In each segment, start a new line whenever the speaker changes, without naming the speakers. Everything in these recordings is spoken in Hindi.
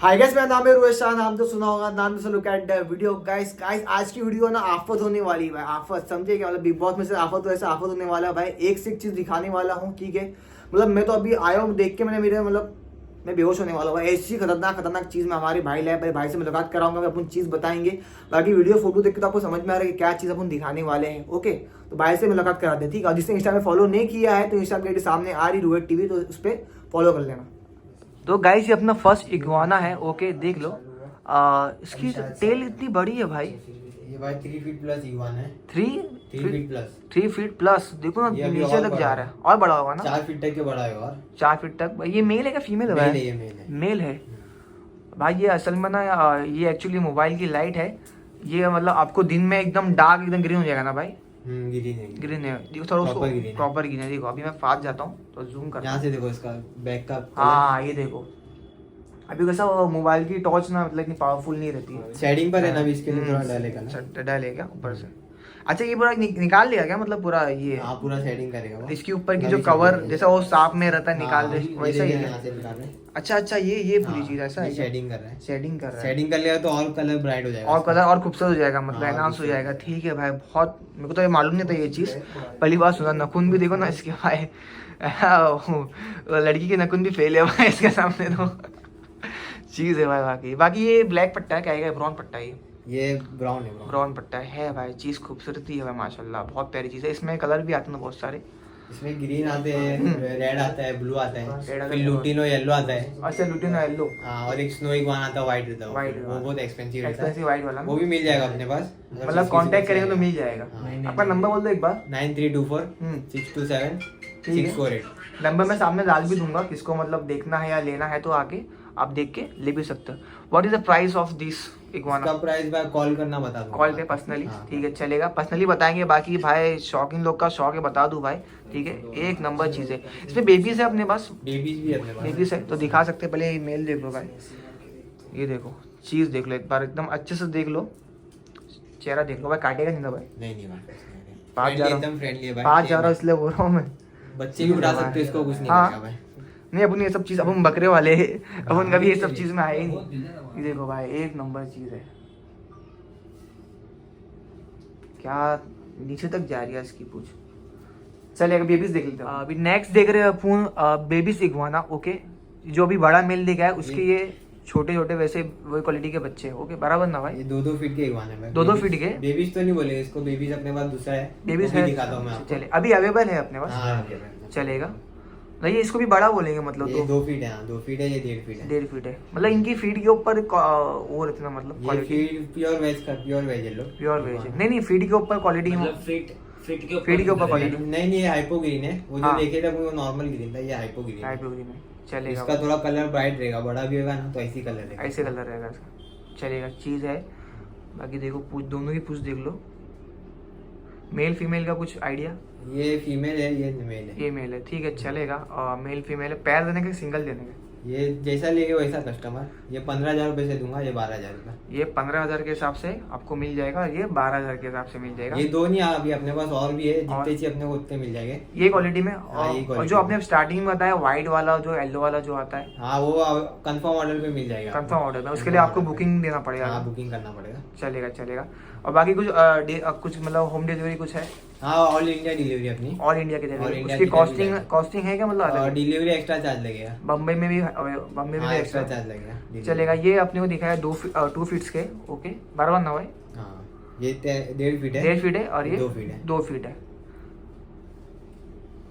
हाय गाइस, मेरा नाम है रोहित शाह। नाम तो सुना होगा, नाम से look at the video. Guys आज की वीडियो ना आफत होने वाली है भाई। आफत समझे क्या, मतलब बिग बॉस में से आफत वैसे आफत होने वाला है भाई। एक से एक चीज दिखाने वाला हूँ, ठीक है। मतलब मैं तो अभी आया हूँ, देख के मैंने मेरे मतलब मैं बेहोश होने वाला हूँ। ऐसी खतरनाक चीज मैं हमारे भाई लाए, मेरे भाई से मुलाकात कराऊंगा, मैं अपन चीज बताएंगे। बाकी वीडियो फोटो देख के तो आपको समझ में आ रहा है कि क्या चीज अपन दिखाने वाले हैं। ओके, तो भाई से मुलाकात कराते हैं, ठीक है। जिसने इंस्टा में फॉलो नहीं किया है तो इंस्टा के सामने आ रही रोहित टीवी, तो उस पर फॉलो कर लेना। तो गाइस ये अपना फर्स्ट इग्वाना है, ओके देख लो। इसकी टेल इतनी बड़ी है भाई।
ये भाई 3 फीट प्लस इग्वाना है।
3
फीट प्लस
3 फीट प्लस, देखो ना नीचे तक जा रहा है। और बड़ा होगा ना,
4 फीट तक के बड़ा है। और
4 फीट तक। ये मेल है क्या फीमेल है भाई?
ये मेल है।
मेल है भाई। ये असल में ना ये एक्चुअली मोबाइल की लाइट है। ये मतलब आपको दिन में एकदम डार्क, एकदम ग्रीन हो जाएगा ना भाई। ग्रीन है, देखो थोड़ा उसको प्रॉपर ग्रीन है। देखो अभी मैं पास जाता हूँ तो जूम कर,
यहाँ से देखो इसका बैक का।
हाँ ये देखो। अभी कैसा मोबाइल की टॉर्च ना मतलब इतनी पावरफुल नहीं रहती है।
शेडिंग पर है ना, अभी इसके लिए थोड़ा डलेगा ना।
डलेगा ऊपर से। अच्छा ये पूरा निकाल लिया क्या, मतलब पूरा ये?
हाँ पूरा शेडिंग करेगा वो।
इसके ऊपर की जो कवर जैसा वो साफ में रहता है, निकाल दे वैसा ही है।
यहाँ से निकाल रहे हैं।
अच्छा ये पूरी चीज ऐसा है।
शेडिंग कर रहा है।
शेडिंग कर रहा है।
शेडिंग कर लिया तो और कलर ब्राइट हो जाएगा,
और कलर और खूबसूरत हो जाएगा, मतलब एनहांस हो जाएगा। ठीक है भाई, बहुत मेरे को तो ये मालूम नहीं था ये चीज, पहली बार सुना। नखून भी देखो ना इसके भाई, लड़की के नखून भी फेल है भाई इसके सामने। तो चीज है भाई। बाकी ये ब्लैक पट्टा है, क्या है ब्राउन पट्टा है?
ये ब्राउन है।
ब्राउन पट्टा है भाई। चीज खूबसूरती है भाई माशाल्लाह, बहुत प्यारी चीज है। इसमें कलर भी आते हैं बहुत सारे।
इसमें ग्रीन आते हैं, रेड आता है, ब्लू आता है, फिर लुटिनो येलो आता है।
अच्छा लुटिनो येलो।
हाँ, और एक स्नो इग्वाना आता है, व्हाइट रहता है।
व्हाइट
वो बहुत एक्सपेंसिव रहता है।
एक्सपेंसिव व्हाइट वाला,
वो भी मिल जाएगा अपने पास,
मतलब कांटेक्ट करेंगे तो मिल जाएगा। आपका नंबर बोल दो एक बार।
9324 627 648।
नंबर मैं सामने डाल भी दूंगा, किसको मतलब देखना है या लेना है तो आके आप देख के ले भी सकते हो। What is the price of this iguana?
इसका प्राइस भाई कॉल करना बता दूंगा।
कॉल पे पर्सनली,
हाँ।
ठीक है चलेगा, पर्सनली बताएंगे। बाकी भाई शौकीन लोग का शौक है, बता दूं भाई, ठीक है। एक नंबर चीज है। इसमें बेबीज है अपने पास?
बेबीज भी अपने पास।
बेबीज है तो दिखा सकते हैं। पहले ये मेल देख लो भाई, ये देखो चीज देख लो एक बार, एकदम अच्छे से देख लो। चेहरा देख लो भाई, काटेगा नहीं ना भाई?
नहीं भाई,
पाँच जा रहा हूँ,
एकदम फ्रेंडली है भाई।
5 जा रहा हूँ इसलिए बोल रहा हूँ मैं।
बच्चे भी उठा सकते हैं इसको, कुछ नहीं
हाँ।
करेगा भाई।
नहीं अपन ये सब चीज, अपन बकरे वाले हैं, अपन कभी ये सब चीज में आए ही नहीं। ये देखो भाई, एक नंबर चीज है। क्या नीचे तक जा रही है इसकी पूछ। चलिए अभी बेबीज देख लेते हैं। अभी नेक्स्ट देख रहे हैं अपन बेबीज इग्वाना, ओके। जो भी बड़ा मेल देखा है उसके ये छोटे छोटे वैसे वही क्वालिटी के बच्चे हैं, ओके बराबर ना भाई?
ये 2-2 फीट के इग्वाना है भाई।
2-2 फीट के?
बेबीज तो नहीं बोले इसको, बेबीज अपने पास दूसरा है।
बेबीज
वो भी
है,
दिखाता हूं मैं आपको।
चलिए अभी अवेलेबल है अपने पास।
हाँ,
चलेगा नहीं, इसको भी बड़ा बोलेंगे मतलब?
ये 2 फीट है। हाँ 2 फीट है, ये 1.5 फीट है।
1.5 फीट है, मतलब इनकी फीट के ऊपर वो रहती है ना, मतलब
ये
क्वालिटी
फीट प्योर वेज का, प्योर वेज है लो।
प्योर वेज है। नहीं फीट के ऊपर क्वालिटी,
मतलब फीट के
ऊपर क्वालिटी।
नहीं ये हाइपो ग्रीन है। वो जो
हाँ।
देखे थे वो नॉर्मल ग्रीन था, ये हाइपो ग्रीन है।
हाइपो ग्रीन है, चलेगा।
इसका थोड़ा कलर ब्राइट रहेगा, बड़ा भी होगा ना तो ऐसी कलर रहेगा।
ऐसे कलर रहेगा इसका, चलेगा चीज है। बाकी देखो पूछ, दोनों की पूछ देख लो। मेल फीमेल का कुछ आइडिया?
ये फीमेल है, ये मेल है।
ये मेल है, ठीक है चलेगा। और मेल फीमेल है। पैर देने के सिंगल देने के?
ये जैसा लेंगे वैसा कस्टमर। ये 15,000 रुपए से दूंगा, ये 12,000 रुपए।
ये 15,000 के हिसाब से आपको मिल जाएगा, ये 12,000 के हिसाब से मिल जाएगा।
ये दो नहीं, अभी अपने पास और भी है,
और-
जितने चाहिए अपने को उतने मिल जाएंगे
ये क्वालिटी में।
हाँ, ये
और
quality
जो आपने
में।
स्टार्टिंग में बताया व्हाइट वाला, जो येलो वाला जो आता है,
हाँ वो कंफर्म ऑर्डर पे मिल जाएगा।
कंफर्म ऑर्डर में, उसके लिए आपको बुकिंग देना पड़ेगा।
हाँ बुकिंग करना पड़ेगा।
चलेगा। और बाकी कुछ कुछ मतलब होम डिलीवरी कुछ है?
हाँ ऑल इंडिया डिलीवरी अपनी।
ऑल इंडिया की
All
डिलीवरी।
India
उसकी
की
कॉस्टिंग है क्या, मतलब
और
अलग?
डिलीवरी एक्स्ट्रा चार्ज लगेगा।
बम्बई में भी
हाँ एक्स्ट्रा
एक्स्ट्रा
चार्ज लगेगा delivery।
चलेगा। ये अपने को दिखाया 2 फीट्स के, ओके बराबर ना भाई?
हाँ ये 1.5 फीट है।
1.5 फीट है और ये
2 फीट है।
2 फीट है,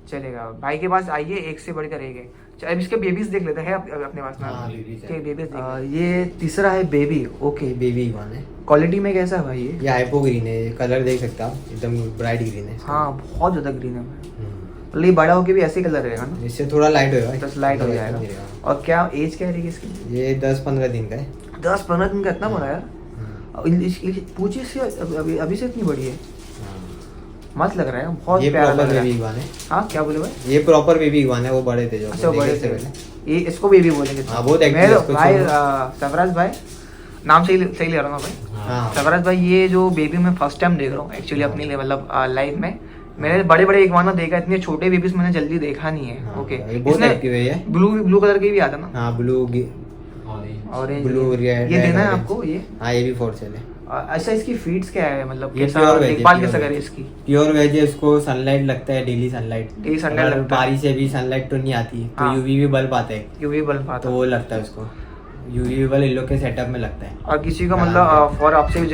चलेगा। भाई के पास आइए, एक से बढ़कर एक है। अब इसके बेबीज देख लेते हैं अपने पास ना।
हाँ, babies है।
ठीक बेबीज ये तीसरा है बेबी, ओके।
ये बेबी वन है।
क्वालिटी में कैसा है भाई
ये हाइपो ग्रीन है, कलर देख सकते हो आप, एकदम ब्राइट ग्रीन है।
हाँ बहुत ज्यादा ग्रीन है भाई। मतलब ये बड़ा होके भी ऐसे कलर रहेगा ना?
इससे थोड़ा लाइट होगा।
10 लाइट हो जाएगा। और क्या एज क्या रहेगी इसकी?
ये 10-15 दिन का है।
10-15 दिन का, इतना बड़ा यार? पूछी से अभी से इतनी बड़ी है, मस्त लग रहा है, बहुत
ये
प्यारा
प्रॉपर
लग रहा
बेबी
है।
इग्वान है।
हाँ क्या बोले भाई?
ये प्रॉपर बेबी इग्वान है, वो बड़े थे जो
अच्छा
देखे
बड़े
इससे
से
पहले।
ये इसको बेबी बोलेंगे।
हाँ, बहुत active है,
मेरे
इसको
भाई
छोड़ो।
सवराज भाई, नाम सही ले रहा हूँ ना भाई?
हाँ
सवराज भाई ये जो बेबी मैं फर्स्ट टाइम देख रहा हूँ एक्चुअली अपनी मतलब लाइफ में। मैंने बड़े बड़े इग्वाना देखा, इतने छोटे बेबीज मैंने जल्दी देखा नहीं है।
हाँ,
ओके
ये बहुत एक्टिव है ये।
ब्लू कलर के भी आता ना?
हाँ ब्लू
ऑरेंज
ब्लू
ये देना है आपको ये।
हाँ ये भी फॉर सेल है।
अच्छा इसकी फीड्स क्या है, मतलब
ये
कैसा
pure veg है,
देखभाल
pure
कैसा
veg।
करें इसकी?
प्योर वेज है, उसको सनलाइट लगता है, डेली सनलाइट।
डेली सनलाइट
अगर
लगता है।
बारिश से भी सनलाइट तो नहीं आती तो
हाँ।
यूवी भी बल्ब आता है,
यूवी बल्ब आता
तो
है।
वो लगता है उसको। यूवी बल्ब इन लोग के सेटअप में लगता है।
और किसी को
हाँ,
मतलब फॉर आपसे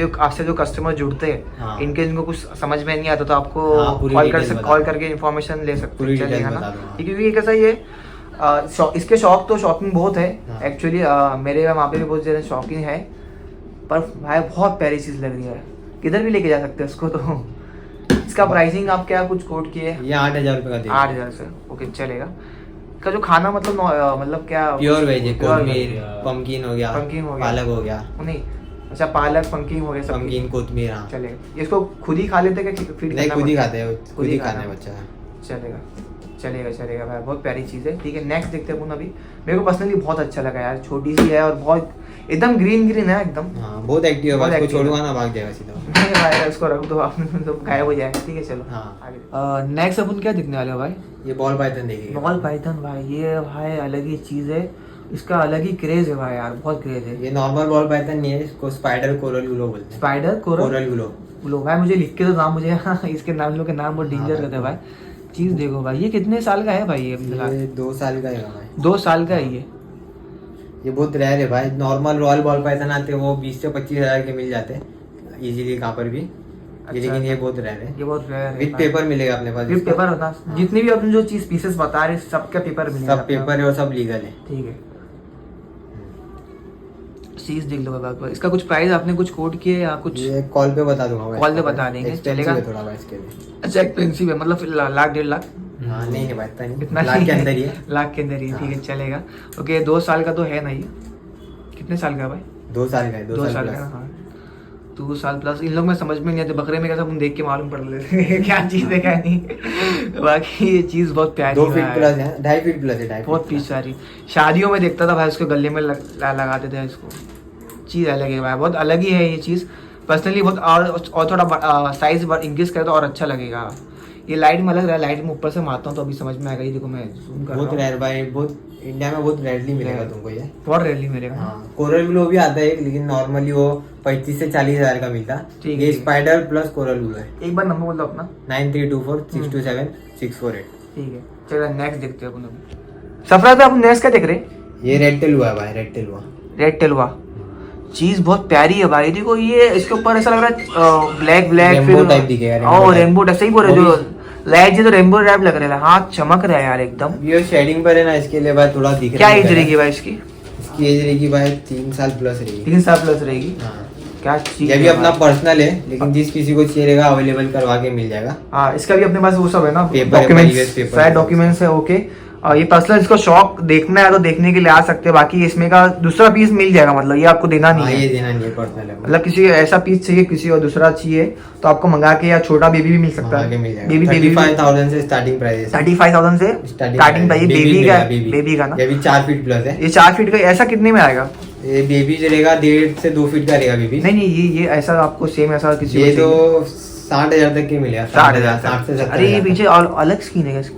जो कस्टमर जुड़ते हैं,
हाँ।
इनके इनको कुछ समझ में नहीं आता तो आपको
हाँ, पूरी
कॉल
details बता
कॉल
दूँ।
करके इन्फॉर्मेशन ले सकते
पूरी
हैं,
details
चलेगा
बता
ना?
दूँ, हाँ।
क्योंकि ये कैसा ये इसके शौक तो शॉपिंग बहुत है
हाँ।
एक्चुअली। मेरे वहाँ पे भी बहुत ज़्यादा शॉपिंग है, पर भाई बहुत प्यारी चीज़ लग रही है, किधर भी लेके जा सकते हैं उसको। तो इसका प्राइसिंग आप क्या कुछ कोट किए?
ये 8,000 रुपये का देगा।
8,000 से ओके चलेगा। इसका जो खाना मतलब मतलब क्या?
प्योर वेज है,
Pure
कोथमीर,
veg।
पम्पकिन हो गया,
Pumpkin हो गया।
पालक हो गया,
नहीं अच्छा पालक पंकिंग हो गया सब
पम्पकिन, कोथमीर। हाँ
चलेगा। इसको खुद ही खा लेते हैं कि फीड
नहीं,
करना
खुद ही
पड़ता
खाते हैं, खुद ही खाना है बच्चा।
चलेगा चलेगा चलेगा भाई, बहुत प्यारी चीज़ है। ठीक है नेक्स्ट देखते हैं अपन अभी। मेरे को पर्सनली बहुत अच्छा लगा यार, छोटी सी है और बहुत एकदम ग्रीन ग्रीन है एकदम।
हाँ बहुत एक्टिव है,
बहुत
बस को
active है।
छोड़ूंगा ना भाग जाएगा सीधा।
नहीं भाई उसको रख दो आपने, तो गायब हो जाएगा। ठीक है चलो
हाँ।
आगे। नेक्स्ट अपन क्या दिखने वाले हो भाई?
ये बॉल पाइथन देखिए।
बॉल पाइथन भाई, ये भाई अलग ही चीज़ है, इसका अलग ही क्रेज है भाई यार, बहुत क्रेज है।
ये नॉर्मल बॉल पाइथन नहीं है, इसको स्पाइडर कोरल ग्लो बोलते हैं।
Spider
coral glow.
लो भाई मुझे लिख के तो नाम, मुझे इसके नाम लोग के नाम बहुत
हाँ
डेंजर
भाई,
रहते हैं भाई। चीज़ देखो भाई, ये कितने साल का है भाई? ये फिलहाल
ये 2 साल का है भाई।
2 साल का है
ये बहुत रेयर है भाई। नॉर्मल रॉयल बॉल पाइथन आते हैं वो 20 से 25 हजार के मिल जाते हैं इजीली कहाँ पर भी। ये लेकिन ये बहुत रेयर है।
ये बहुत रेयर है।
विद पेपर मिलेगा अपने पास।
विद
इसका।
पेपर होता है, जितनी भी अपन जो चीज पीसेस बता रहे हैं सबका पेपर मिलेगा।
सब पेपर है और सब लीगल है।
ठीक है चीज देख लो बाबा। इसका कुछ प्राइस आपने कुछ कोड किए या कुछ?
ये कॉल पे बता दूंगा भाई।
कॉल पे बता देंगे,
Expensive
चलेगा?
है थोड़ा भाई इसके लिए।
अच्छा एक्सपेंसिव है मतलब लाख 1.5 लाख?
हाँ नहीं नहीं भाई, इतना नहीं।
इतना
लाख के अंदर ही है।
लाख के अंदर ही ठीक है
हाँ।
चलेगा। ओके 2 साल का तो है ना ये? कितने साल का है भाई?
2 साल का है।
2 साल का हाँ 2 साल प्लस। इन लोग में समझ में नहीं आते, बकरे में कैसा हम देख के मालूम पड़ लेते हैं क्या चीज़ है क्या नहीं। बाकी ये चीज़ बहुत प्यारी
2 फीट
है।
प्लस है, 2.5 फीट प्लस है। 2.5
बहुत पीस सारी शादियों में देखता था भाई, उसके गले में लगाते थे इसको। चीज़ अलग है भाई, बहुत अलग ही है ये चीज़ पर्सनली बहुत। और थोड़ा साइज इंक्रीज करे तो और अच्छा लगेगा। ये लाइट में अलग रहा है, लाइट में ऊपर से मारता हूँ तो अभी समझ में आएगा। ये देखो मैं जूम कर रहा
बहुत
हूँ,
रेयर भाई, बहुत इंडिया में बहुत रेयरली मिलेगा तुमको ये।
बहुत रेयरली मिलेगा।
हाँ कोरल ग्लो भी आता है लेकिन नॉर्मली वो 35 से 40 हजार का मिलता।
ठीक है,
ये
ठीक है।
स्पाइडर प्लस कोरल ग्लो है।
एक बार नंबर बोल दो अपना।
9324627648।
ठीक है चलो नेक्स्ट देखते हैं अपन अभी। सफराज आप नेक्स्ट क्या देख रहे हैं?
ये रेड टेल हुआ है भाई, रेड टेल हुआ।
रेड टेलवा चीज बहुत प्यारी है भाई। देखो ये इसके ऊपर ऐसा लग रहा है ब्लैक ब्लैक
Rainbow type दिखेगा,
और
rainbow
रेनबो टाइप सही बोल रहे हो, जो लाइट जी तो रेनबो टाइप लग रहा है। हाथ चमक रहा है यार एकदम।
ये शेडिंग पर है ना, इसके लिए भाई थोड़ा दिख
क्या
रहा है।
एज रहेगी भाई इसकी?
इसकी एज रहेगी भाई 3 साल प्लस रहेगी।
3 साल प्लस रहेगी।
हाँ
क्या चीज
ये भी
है
अपना
भाई।
पर्सनल है, लेकिन जिस किसी को चाहिएगा अवेलेबल करवा के मिल जाएगा।
हाँ इसका भी अपने पास वो सब है ना,
पेपर है,
डॉक्यूमेंट्स
previous paper
सारे
है।
डॉक्यूमेंट्स है ओके। ये पर्सनल इसको शौक देखना है तो देखने के लिए आ सकते हैं। बाकी इसमें का दूसरा पीस मिल जाएगा, मतलब ये आपको देना नहीं
हाँ
है।
ये देना नहीं है, पर्सनल है।
मतलब किसी ऐसा पीस चाहिए, किसी और दूसरा चाहिए तो आपको मंगा के, या छोटा बेबी भी मिल सकता
आगे
है।
मिल जाएगा।
बेबी
35,000 से स्टार्टिंग प्राइस है।
35,000 से स्टार्टिंग प्राइस बेबी का, बेबी का ना।
ये भी 4 फीट प्लस है।
ये 4 फीट का ऐसा कितने में आएगा?
ये बेबी जो रहेगा 1.5 से 2 फीट का रहेगा बेबी।
नहीं नहीं ये ऐसा आपको सेम ऐसा किसी
ये
को
तो 60,000 तक के मिलेगा।
60,000
60 से 70,000।
अरे ये पीछे और अलग स्किन है इसकी,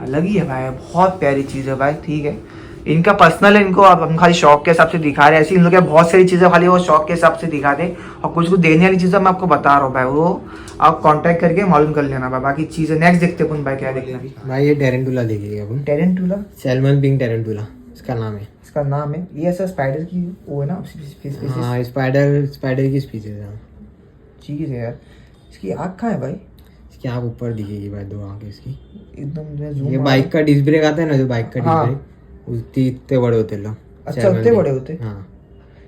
अलग ही है भाई, बहुत प्यारी चीज है भाई। ठीक है इनका पर्सनल है, इनको आप हम खाली शौक के हिसाब से दिखा रहे हैं। ऐसे इन लोग के बहुत सारी चीजें खाली वो शौक के हिसाब से दिखा दे, और कुछ कुछ देने वाली चीजें मैं आपको बता रहा हूँ भाई, वो आप कांटेक्ट करके मालूम कर लेना भाई। बाकी चीजें नेक्स्ट देखते हैं भाई, क्या देखना अभी।
भाई ये टेरेंटुला देखिए अपन।
टेरेंटुला,
सैल्मन पिंक टेरेंटुला इसका नाम है।
इसका नाम है। ये ऐसा स्पाइडर की वो है ना
हाँ स्पाइडर की स्पीसीज है।
चीज है यार। इसकी आँख कहाँ है भाई?
इसकी आँख ऊपर दिखेगी भाई, 2 आँखें इसकी।
एकदम
ये बाइक का डिस्क ब्रेक आता है ना, जो बाइक का
हाँ।
डिस्क ब्रेक उतने इतने बड़े होते हैं लोग।
अच्छा उतने बड़े होते?
हाँ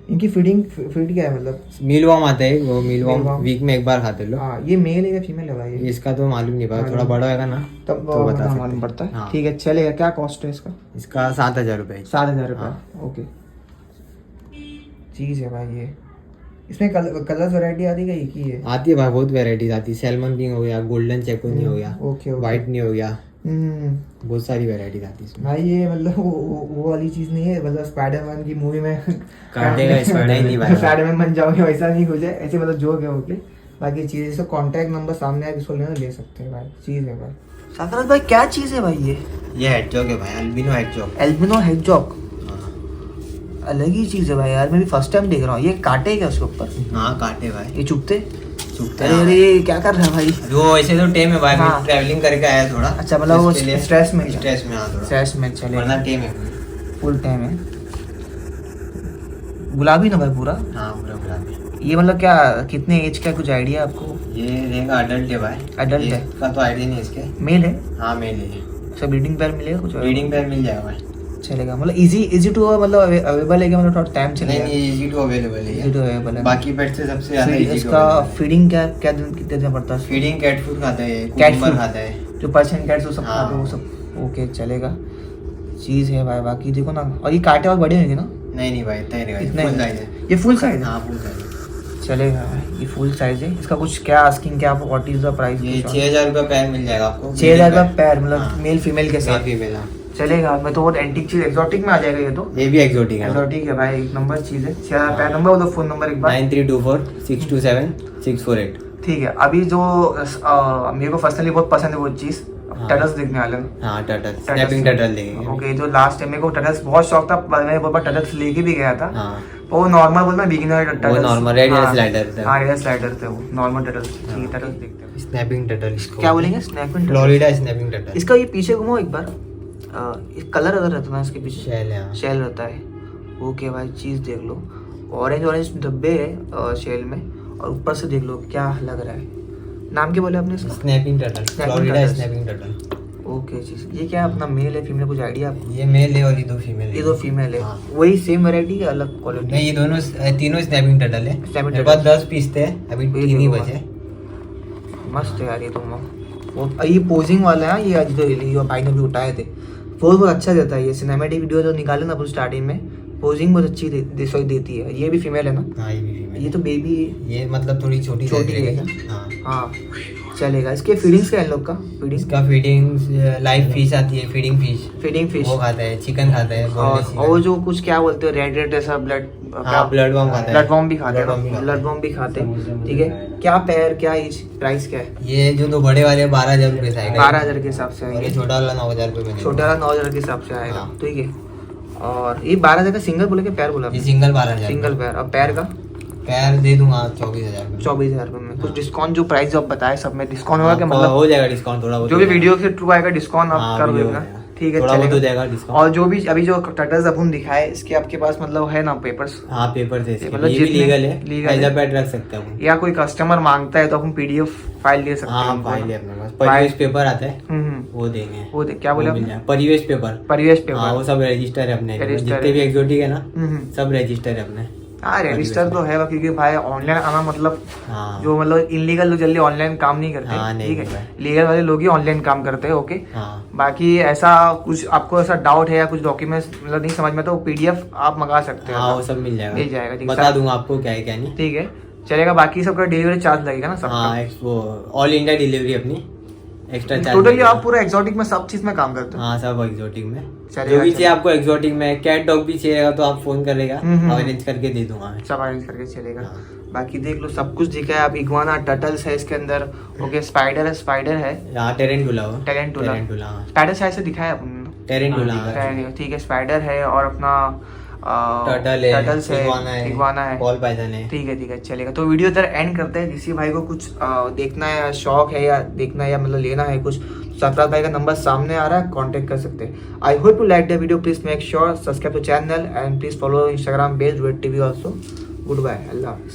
इनकी फीड क्या है मतलब?
मीलवॉर्म आता है, वो मीलवॉर्म
Mealworm।
वीक में एक बार खाते हैं लोग।
हाँ ये मेल है या फीमेल है भाई?
इसका तो मालूम नहीं भाई, थोड़ा बड़ा होगा ना
तब
तो बता सकते
मालूम
हैं।
पड़ता है।
हाँ।
ठीक है चलेगा। क्या कॉस्ट है इसका?
इसका 7,000 रुपये।
7,000 रुपये
हाँ।
ओके चीज़ है भाई ये। इसमें कलर्स वैरायटी आती है कि है?
आती है भाई, बहुत वेराइटीज आती है। सैल्मन पिंक हो गया, गोल्डन चेकोनी हो गया,
ओके ओके
व्हाइट नहीं हो गया,
हम्म
बहुत सारी वेराइटीज आती है इसमें।
भाई ये मतलब वो वाली चीज़ नहीं है, मतलब स्पाइडरमैन की मूवी में
काटेगा स्पाइडर नहीं भाई।
स्पाइडरमैन बन जाओगे वैसा नहीं हो जाए, ऐसे मतलब जोक है ओके। बाकी चीज़ इसका कॉन्टैक्ट नंबर सामने है, किसको लेना ले सकते हैं भाई। चीज़ है भाई। सरफराज भाई क्या चीज़ है भाई ये?
ये हेडजॉग है भाई, अल्बिनो हेडजॉग।
एल्बिनो हेडजॉग। अलग ही चीज है भाई यार, मैं भी फर्स्ट टाइम देख रहा हूँ। ये काटे क्या उसके ऊपर?
हाँ काटे भाई,
ये चुभते?
चुभते
अरे
हैं।
अरे क्या कर रहा है भाई?
वो ऐसे तो टेम है भाई,
हाँ।
ट्रैवलिंग करके आया थोड़ा।
अच्छा, मतलब वो
इसके लिए
स्ट्रेस में?
स्ट्रेस में, हाँ थोड़ा
स्ट्रेस में चले,
वरना टेम है।
फुल टाइम है। गुलाबी ना भाई पूरा?
हाँ पूरा गुलाबी।
ये मतलब क्या कितने एज का कुछ आइडिया आपको?
ये रहेगा अडल्ट है भाई।
Adult है?
इसका तो आइडिया नहीं है इसके।
मेल है?
हाँ मेल है।
सब ब्रीडिंग पेयर मिलेगा कुछ?
ब्रीडिंग पेयर मिल जाएगा भाई।
चलेगा, मतलब इजी टू मतलब अवेलेबल है क्या? मतलब थोड़ा टाइम
नहीं
चलेगा?
नहीं, इजी टू अवेलेबल है
इजी टू अवेलेबल है।
बाकी पेट से सबसे ज्यादा इजी टू।
इसका फीडिंग क्या क्या दिन कितने देना पड़ता है?
फीडिंग कैट फूड खाता है,
कैट
कुकुम्बर
फूड
खाता है।
जो पर्शियन कैट्स वो सब
हाँ।
खाते हैं वो सब? ओके चलेगा, चीज़ है भाई। बाकी देखो ना, और ये कांटे और बड़े होंगे ना?
नहीं नहीं भाई, इतना ही रहेगा।
इतना
फुल
ही?
साइज है।
ये फुल साइज है?
हाँ फुल साइज है।
चलेगा भाई, ये फुल साइज है। इसका कुछ क्या आस्किंग क्या, व्हाट इज द प्राइस?
ये 6,000 रुपये पैर मिल जाएगा आपको।
6,000 रुपये पैर, मतलब
हाँ।
मेल फीमेल के साथ?
फीमेल। हाँ
चलेगा। मैं तो बहुत एंटीक चीज, एक्सोटिक में आ जाएगा ये तो।
ये भी एक्सोटिक है।
एक्सोटिक है भाई, एक नंबर चीज है। 6,000 पैर। नंबर बोलो, फोन नंबर एक बार।
9324627648।
ठीक है। अभी जो मेरे को पर्सनली बहुत पसंद है वो चीज,
हाँ।
टर्टल्स देखने वाले हैं।
हाँ टर्टल, स्नैपिंग टर्टल देंगे।
ओके, जो लास्ट टाइम मेरे को टर्टल्स बहुत शौक था, मैं बहुत बार टर्टल्स लेके भी गया था।
हाँ
वो नॉर्मल बोलना beginner turtles,
normal red hair slider थे।
हाँ रेड स्लाइडर थे वो, नॉर्मल टर्टल्स। ठीक है, टर्टल्स देखते हैं।
स्नैपिंग टर्टल इसको
क्या बोलेंगे? Snapping
Florida snapping turtle.
इसका ये पीछे घुमाओ एक बार। कलर अगर रहता है ना इसके पीछे,
शेल है। हाँ।
शेल रहता है। ओके भाई, चीज़ देख लो, ऑरेंज ऑरेंज धब्बे है शेल में, और ऊपर से देख लो क्या लग रहा है। नाम क्या बोले आपने इसका?
Snapping turtle, Florida
turtles।
Snapping turtle.
Okay चीज़। ये क्या अपना मेल है फीमेल, कुछ आइडिया आपको?
ये मेल है और ये दो फीमेल है।
ये दो फीमेल है।
हाँ।
वही सेम वैरायटी या अलग क्वालिटी?
नहीं, ये दोनों तीनों स्नैपिंग टर्टल है।
Snapping
मेरे पास
turtle।
10 पीस थे, अभी
ये
3 ही
देखो
बचे।
मस्त है यार ये तो। ये पोजिंग वाला है, ये आज जो ये भाई ने भी उठाए थे। पोज बहुत अच्छा देता है ये। सिनेमैटिक वीडियो जो निकाले ना अपन स्टार्टिंग में, पोजिंग बहुत अच्छी देती है। ये भी फीमेल है ना?
हाँ ये भी फीमेल।
ये तो बेबी,
ये मतलब थोड़ी छोटी
छोटी
size
है
रहेगी। हाँ
हाँ चलेगा। इसके फीडिंग्स क्या है इन लोग का? फीडिंग
इसका फीडिंग लाइव फिश आती है, फीडिंग फिश
फीडिंग फिश,
वो खाता है, चिकन खाता है, boneless
और वो
chicken।
जो कुछ क्या बोलते हैं रेड रेड ऐसा ब्लड,
हाँ ब्लड वॉर्म खाता है।
ब्लड वॉर्म भी खाते हैं
Blood worm भी
ना?
खाता
ब्लड
है।
वॉर्म भी खाते हैं। ठीक है। क्या पैर, क्या एज, प्राइस क्या है?
ये जो दो बड़े वाले 12,000 रुपये से आएगा।
12,000 के हिसाब से
और ये
आएंगे।
छोटा वाला 9,000 रुपये में।
छोटा वाला 9,000 के हिसाब से आएगा।
हाँ।
ठीक है। और ये 12,000 का सिंगल बोले कि पैर बोला?
ये सिंगल 12,000।
सिंगल पैर। और पैर का
पैर दे दूंगा 24,000 में।
24,000 रुपये में। कुछ
हाँ।
डिस्काउंट, जो प्राइस जो आप बताए सब में डिस्काउंट होगा क्या?
आपको
मतलब
हो जाएगा डिस्काउंट थोड़ा बहुत।
जो भी वीडियो के थ्रू आएगा डिस्काउंट आप
हाँ,
कर
वीडियो
देना।
आएगा।
ठीक है,
थोड़ा बहुत हो
चलेगा।
जाएगा डिस्काउंट।
और जो भी अभी जो टर्टल्स अब हम दिखाए, इसके आपके पास मतलब है ना पेपर्स?
हाँ पेपर थे इसके।
मतलब
ये भी
जितने-
लीगल है,
legal है।
एज अ पेट रख सकते हैं हम।
या कोई कस्टमर मांगता है तो अपन पीडीएफ फाइल दे सकते हैं?
हाँ
उनको,
फाइल है
ना?
अपने पास। परिवेश पेपर आता है,
हम्म।
वो देंगे।
वो क्या बोले
वो मिल
आपने?
जाएगा। परिवेश पेपर।
परिवेश
हाँ वो
पेपर।
सब रजिस्टर है अपने,
Register
जितने
है।
भी एक्सोटिक है ना,
हम्म।
सब रजिस्टर है अपने।
हाँ रजिस्टर तो है, क्योंकि भाई ऑनलाइन आना मतलब
हाँ
जो मतलब इनलीगल लोग जल्दी ऑनलाइन काम नहीं करते।
हाँ, नहीं,
ठीक
नहीं
है, लीगल वाले लोग ही ऑनलाइन काम करते हैं। ओके।
हाँ
बाकी ऐसा कुछ आपको ऐसा डाउट है या कुछ डॉक्यूमेंट्स मतलब नहीं समझ में, तो पीडीएफ आप मंगा सकते हो।
हाँ वो सब मिल जाएगा।
मिल जाएगा, ठीक है।
बता दूंगा आपको क्या है क्या नहीं।
ठीक है, चलेगा। बाकी सबका डिलीवरी चार्ज लगेगा ना सबका?
हाँ वो ऑल इंडिया डिलीवरी अपनी, एक्स्ट्रा चार्ज।
टोटली आप पूरा एक्सोटिक में सब चीज में काम करते हो?
हाँ सब एक्सोटिक में।
चलेगा,
जो भी चाहिए
चलेगा।
आपको एक्सोटिक में, कैट डॉग भी चाहिएगा तो आप फोन करेगा, अरेंज करके दे दूंगा मैं।
सब अरेंज करके चलेगा।
हाँ।
बाकी देख लो सब कुछ दिखा है। आप इग्वाना, टर्टल्स है इसके अंदर। ओके, स्पाइडर है, स्पाइडर है,
हाँ टेरेंटुला हो।
टेरेंटुला।
टेरेंटुला हाँ।
स्पाइडर साइज से दिखाया अपन।
टेरेंटुला
हाँ,
हाँ।
ठीक है। स्पाइडर है और अपना
टर्टल है,
टर्टल्स है, इग्वाना है।
बॉल पाइथन है।
ठीक है, चलेगा। तो वीडियो इधर एंड करते हैं। किसी भाई को कुछ देखना है या शौक है या देखना है या मतलब लेना है कुछ, सरफराज भाई का नंबर सामने आ रहा है, कांटेक्ट कर सकते हैं। I hope you like the video. Please make sure subscribe to channel and please follow Instagram page red TV also. Goodbye, अल्लाह हाफिज़।